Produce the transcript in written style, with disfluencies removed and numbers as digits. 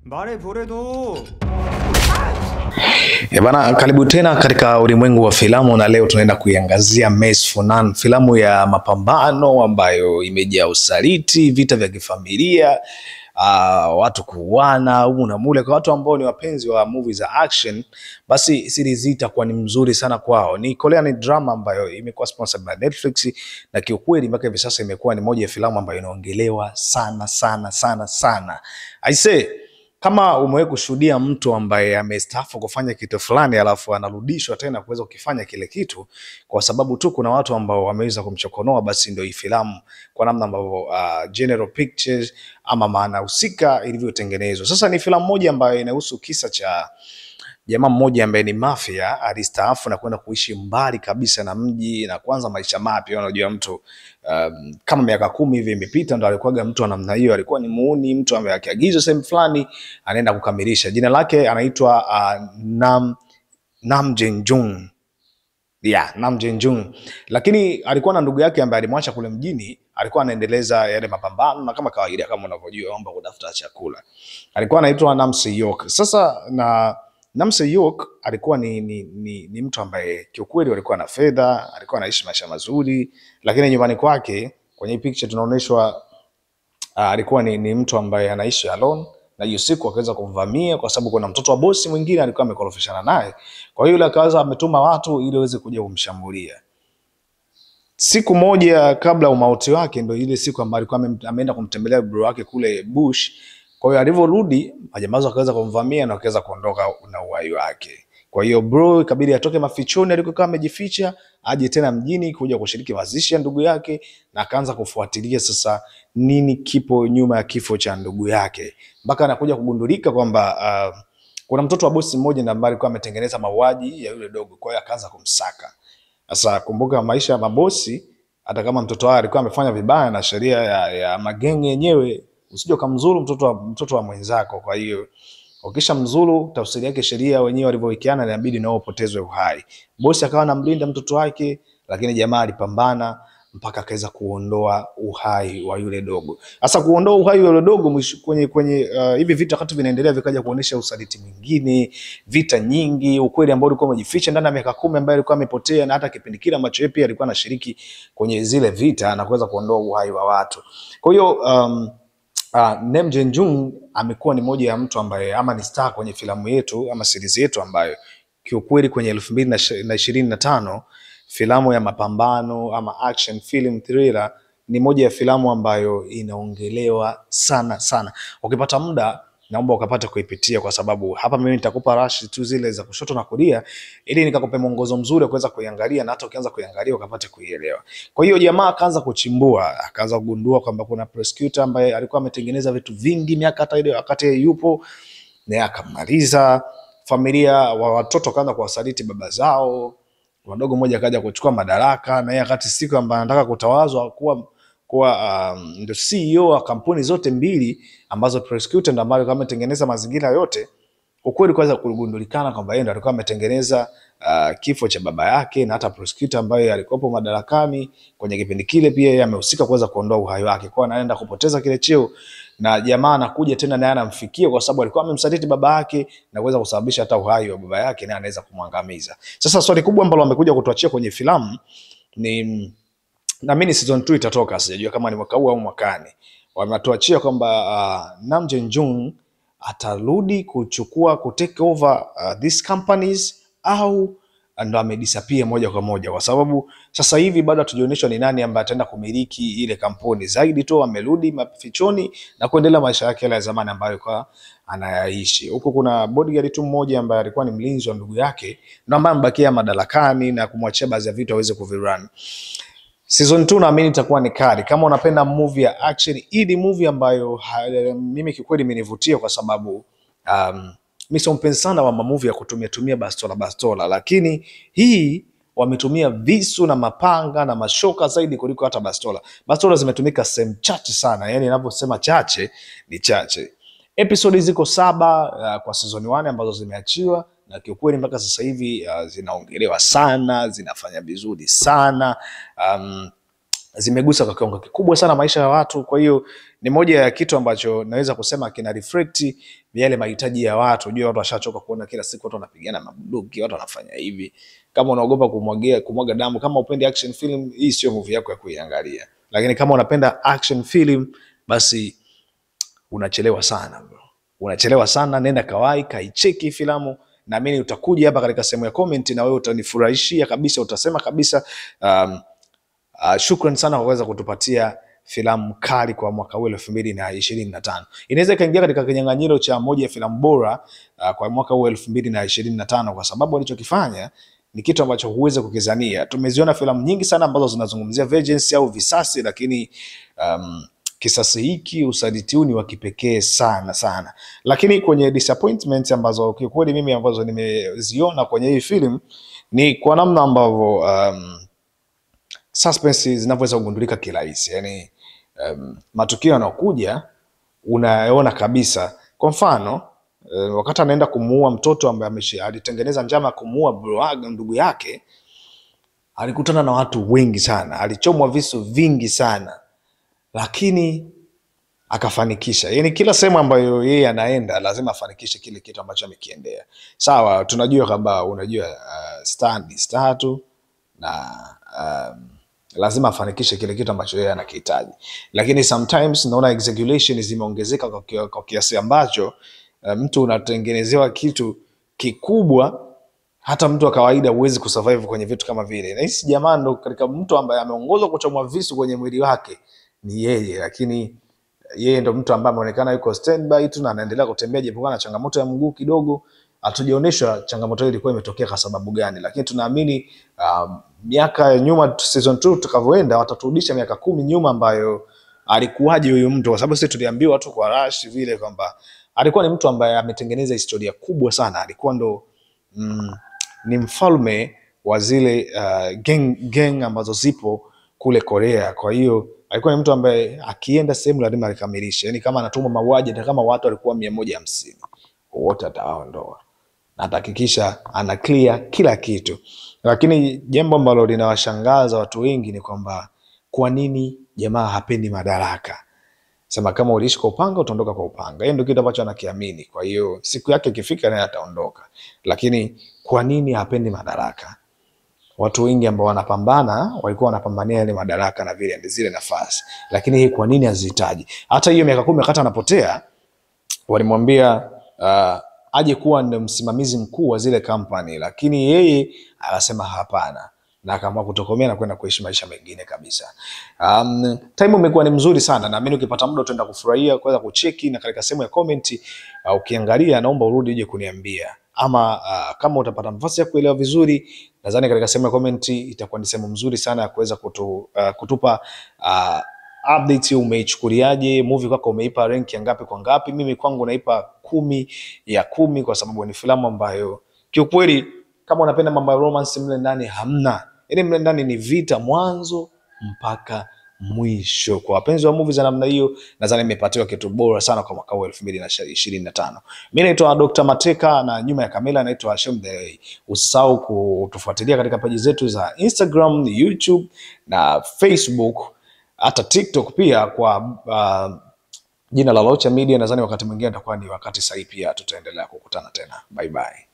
말해 보래도. Bana, karibu tena katika ulimwengu wa filamu, na leo tunaenda kuiangazia Meyss for None, filamu ya mapambano ambayo imejaa usaliti, vita vya kifamilia, watu kuuana humu na mule. Kwa watu ambao ni wapenzi wa movie za action, basi series hii itakuwa ni mzuri sana kwao. Ni Korean drama ambayo imekuwa sponsored by Netflix, na kiukweli mpaka hivi sasa imekuwa ni moja ya filamu ambayo inaongelewa sana sana sana sana. I say, kama umewahi kushuhudia mtu ambaye amestaafu kufanya kitu fulani alafu anarudishwa tena kuweza kukifanya kile kitu kwa sababu tu kuna watu ambao wameweza kumchokonoa, basi ndio hii filamu kwa namna ambavyo General Pictures ama maana husika ilivyotengenezwa. Sasa ni filamu moja ambayo inahusu kisa cha jamaa mmoja ambaye ni mafia, alistaafu na kwenda kuishi mbali kabisa na mji na kuanza maisha mapya. Unajua mtu kama miaka 10 hivi imepita, ndo alikuwaga mtu wa namna hiyo. Alikuwa ni muuni, mtu ambaye akiagizwa sehemu fulani anaenda kukamilisha. Jina lake anaitwa Nam Jae-jung. Nam Jae-jung. Lakini alikuwa na ndugu yake ambaye alimwacha kule mjini, alikuwa anaendeleza yale mapambano na kama kawaida, kama unavyojua mambo kutafuta chakula. Alikuwa anaitwa Nam Se-hyuk. Sasa Nam Se-hyuk alikuwa ni mtu ambaye kiukweli alikuwa na fedha, alikuwa anaishi maisha mazuri, lakini nyumbani kwake kwenye picture tunaonyeshwa alikuwa ni mtu ambaye anaishi alone, na hiyo siku akaweza kumvamia kwa sababu kuna mtoto wa bosi mwingine alikuwa amekorofishana naye. Kwa hiyo yule akaanza ametuma watu ili waweze kuja kumshambulia. Siku moja kabla umauti wake, ndio ile siku ambayo alikuwa ameenda kumtembelea bro wake kule bush. Kwa hiyo alivyorudi majambazi wakaweza kumvamia na wakaweza kuondoka na uhai wake. Kwa hiyo bro ikabidi atoke mafichoni alikokuwa amejificha, aje tena mjini kuja kushiriki mazishi ya ndugu yake, na akaanza kufuatilia sasa nini kipo nyuma ya kifo cha ndugu yake, mpaka anakuja kugundulika kwamba kuna mtoto wa bosi mmoja ambaye alikuwa ametengeneza mauaji ya yule dogo. Kwa hiyo akaanza kumsaka. Sasa kumbuka maisha ya mabosi, hata kama mtoto wao alikuwa amefanya vibaya na sheria ya magenge yenyewe, usije kumzuru mtoto wa mwenzako. Kwa hiyo ukisha mzuru, tafsiri yake sheria wenyewe walivyowekeana inabidi nao upotezwe uhai. Bosi akawa anamlinda mtoto wake, lakini jamaa alipambana mpaka akaweza kuondoa uhai wa yule dogo. Sasa kuondoa uhai wa yule dogo kwenye hivi vita wakati vinaendelea, vikaja kuonesha usaliti mwingine, vita nyingi, ukweli ambao ulikuwa umejificha ndani ya miaka 10 ambaye alikuwa amepotea, na hata kipindi kile ambacho yeye pia alikuwa anashiriki kwenye zile vita na kuweza kuondoa uhai wa watu. Kwa hiyo Nam Jae-jung amekuwa ni moja ya mtu ambaye ama ni star kwenye filamu yetu ama series yetu ambayo kiukweli kwenye 2025 filamu ya mapambano ama action film thriller ni moja ya filamu ambayo inaongelewa sana sana. Ukipata muda naomba ukapata kuipitia, kwa sababu hapa mimi nitakupa rush tu zile za kushoto na kulia ili nikakupe mwongozo mzuri wa kuweza kuiangalia, na hata ukianza kuiangalia ukapate kuielewa. Kwa hiyo jamaa akaanza kuchimbua, akaanza kugundua kwamba kuna prosecutor ambaye alikuwa ametengeneza vitu vingi miaka hata ile wakati yupo, na akamaliza familia wa watoto, kaanza kuwasaliti baba zao. Wadogo mmoja akaja kuchukua madaraka, na yeye wakati siku ambaye anataka kutawazwa kuwa ndio CEO wa kampuni zote mbili ambazo prosecutor ndio ambaye ametengeneza mazingira yote, ukweli kwanza kugundulikana kwamba yeye ndio alikuwa ametengeneza kifo cha baba yake, na hata prosecutor ambaye alikuwa madarakani kwenye kipindi kile pia yeye amehusika kuweza kuondoa uhai wake. Kwa anaenda kupoteza kile cheo, na jamaa anakuja tena naye anamfikia kwa sababu alikuwa amemsaliti baba yake na kuweza kusababisha hata uhai wa baba yake, na anaweza kumwangamiza. Sasa swali kubwa ambalo wamekuja kutuachia kwenye filamu ni, na mimi season 2 itatoka, sijajua kama ni mwaka huu au mwakani. Wametuachia kwamba Nam Jae-jung atarudi ku take over these companies au ndo amedisappear moja kwa moja, kwa sababu sasa hivi bado hatujaonyeshwa ni nani ambaye ataenda kumiliki ile kampuni. Zaidi tu amerudi mafichoni na kuendelea maisha yake ya zamani ambayo alikuwa anayaishi. Huko kuna bodyguard tu mmoja ambaye alikuwa ni mlinzi wa ndugu yake na ambaye amebakia madarakani na kumwachia baadhi ya vitu aweze kuvirun. Season 2 naamini itakuwa ni kali. Kama unapenda movie ya action, hii ni movie ambayo mimi kikweli imenivutia kwa sababu mimi sio mpenzi sana wa movie ya kutumia bastola, lakini hii wametumia visu na mapanga na mashoka zaidi kuliko hata bastola. Bastola zimetumika sehemu chache sana, yani ninaposema chache ni chache. Episode ziko 7 kwa season 1 ambazo zimeachiwa, na kiukweli mpaka sasa hivi zinaongelewa sana, zinafanya vizuri sana. zimegusa kwa kiwango kikubwa sana maisha ya watu. Kwa hiyo ni moja ya kitu ambacho naweza kusema kina reflect yale mahitaji ya watu. Unajua watu washachoka kuona kila siku watu wanapigana mabunduki, watu wanafanya hivi. Kama unaogopa kumwaga damu, kama upendi action film, hii sio movie yako ya kuiangalia. Lakini kama unapenda action film, basi unachelewa sana bro. Unachelewa sana, nenda kawai kaicheki filamu. Naamini utakuja hapa katika sehemu ya comment na wewe utanifurahishia kabisa, utasema kabisa shukran sana kwa kuweza kutupatia filamu kali kwa mwaka huu 2025. Inaweza ikaingia katika kinyang'anyiro cha moja ya filamu bora kwa mwaka huu 2025 kwa sababu alichokifanya ni kitu ambacho huwezi kukizania. Tumeziona filamu nyingi sana ambazo zinazungumzia vengeance au visasi, lakini kisasi hiki, usaliti huu ni wa kipekee sana sana. Lakini kwenye disappointment ambazo kiukweli mimi ambazo nimeziona kwenye hii film ni kwa namna ambavyo suspense zinavyoweza kugundulika kirahisi. Yani matukio yanayokuja unaona kabisa. Kwa mfano wakati anaenda kumuua mtoto ambaye alitengeneza njama ya kumuua ndugu yake, alikutana na watu wengi sana, alichomwa visu vingi sana, lakini akafanikisha. Yani kila sehemu ambayo yeye anaenda lazima afanikishe kile kitu ambacho amekiendea. Sawa, tunajua kwamba unajua star tu na lazima afanikishe kile kitu ambacho yeye anakihitaji, lakini sometimes naona exaggeration zimeongezeka kwa kiasi ambacho mtu unatengenezewa kitu kikubwa, hata mtu wa kawaida huwezi kusurvive kwenye vitu kama vile. Na hisi jamaa ndo katika mtu ambaye ameongozwa kuchomwa visu kwenye mwili wake ni yeye, lakini yeye ndo mtu ambaye ameonekana yuko standby tu na anaendelea kutembea japokuwa na changamoto ya mguu kidogo. Hatujaonyeshwa changamoto ile ilikuwa imetokea kwa sababu gani, lakini tunaamini miaka ya nyuma season 2 tukavyoenda wataturudisha miaka 10 nyuma ambayo alikuwaje huyu mtu, kwa sababu sisi tuliambiwa tu kwa rush vile kwamba alikuwa ni mtu ambaye ametengeneza historia kubwa sana. Alikuwa ndo ni mfalme wa zile gang ambazo zipo kule Korea. Kwa hiyo alikuwa ni mtu ambaye akienda sehemu lazima alikamilisha. Yani kama anatuma mauaji, hata kama watu walikuwa 150 wote atawaondoa na atahakikisha ana clear kila kitu. Lakini jambo ambalo linawashangaza watu wengi ni kwamba kwa nini jamaa hapendi madaraka. Sema kama uliishi kwa upanga utaondoka kwa upanga. Hiyo ndio kitu ambacho anakiamini. Kwa hiyo siku yake ikifika naye ataondoka. Lakini kwa nini hapendi madaraka? Watu wengi ambao wanapambana walikuwa wanapambania ile madaraka na vile zile nafasi. Lakini hii kwa nini hazihitaji? Hata hiyo miaka 10 wakati anapotea walimwambia aje kuwa ndio msimamizi mkuu wa zile company, lakini yeye akasema hapana na akaamua kutokomea na kwenda kuishi maisha mengine kabisa. Time umekuwa ni mzuri sana, naamini ukipata muda utaenda kufurahia kuweza kucheki, na katika sehemu ya comment ukiangalia, naomba urudi uje kuniambia, ama kama utapata nafasi ya kuelewa vizuri, nadhani katika sehemu ya comment itakuwa ni sehemu mzuri sana ya kuweza kutupa update. Umeichukuliaje movie kwako? Umeipa rank ya ngapi kwa ngapi? Mimi kwangu naipa 10 ya 10 kwa sababu ni filamu ambayo kiukweli kama unapenda mambo ya romance mle ndani hamna. Yaani mle ndani ni vita mwanzo mpaka mwisho. Kwa wapenzi wa movie za namna hiyo, nadhani nimepatiwa kitu bora sana kwa mwaka 2025. Mimi naitwa Dr. Mateka na nyuma ya kamera naitwa Hashim Delay. Usisahau kutufuatilia katika page zetu za Instagram, YouTube na Facebook, hata TikTok pia kwa jina la Locha Media. Nadhani wakati mwingine atakuwa ni wakati sahihi pia tutaendelea kukutana tena. Bye bye.